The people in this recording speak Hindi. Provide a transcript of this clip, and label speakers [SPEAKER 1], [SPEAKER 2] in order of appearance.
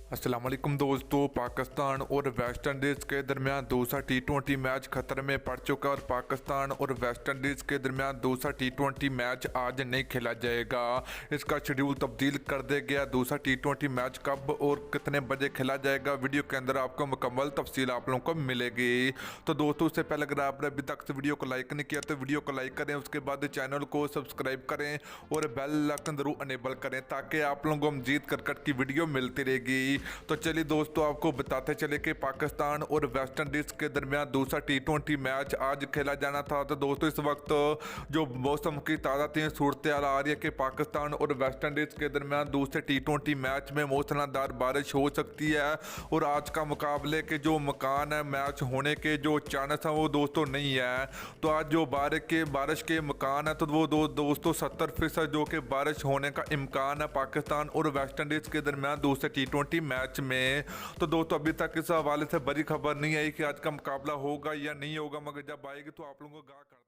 [SPEAKER 1] अस्सलाम वालेकुम दोस्तों। पाकिस्तान और वेस्ट इंडीज़ के दरमियान दूसरा टी20 मैच खतरे में पड़ चुका और पाकिस्तान और वेस्ट इंडीज़ के दरमियान दूसरा टी20 मैच आज नहीं खेला जाएगा। इसका शेड्यूल तब्दील कर दिया गया। दूसरा टी20 मैच कब और कितने बजे खेला जाएगा, वीडियो के अंदर आपको मुकम्मल तफसील आप लोगों को मिलेगी। तो दोस्तों, उससे पहले अगर आपने अभी तक से वीडियो को लाइक नहीं किया तो वीडियो को लाइक करें, उसके बाद चैनल को सब्सक्राइब करें और बेल आइकन जरूर अनेबल करें ताकि आप लोगों को मजीद क्रिकेट की वीडियो मिलती रहेगी। तो चलिए दोस्तों, आपको बताते चले कि पाकिस्तान और वेस्ट इंडीज़ के दरमियान दूसरा टी20 मैच आज खेला जाना था। तो दोस्तों, इस वक्त जो मौसम की ताज़ा तीन सूरत हाल आ रही है कि पाकिस्तान और वेस्ट इंडीज़ के दरमियान दूसरे टी20 मैच में मूसलाधार बारिश हो सकती है और आज का मुकाबले के जो मकान है मैच होने के जो चांस हैं वो दोस्तों नहीं है। तो आज जो बारिश के मकान है तो वो दोस्तों 70% जो कि बारिश होने का इम्कान है पाकिस्तान और वेस्ट इंडीज़ के दरमियान दूसरे टी20 मैच में। तो दोस्तों, अभी तक इस हवाले से बड़ी खबर नहीं आई कि आज का मुकाबला होगा या नहीं होगा, मगर जब आएगी तो आप लोगों को आगाह कर दें।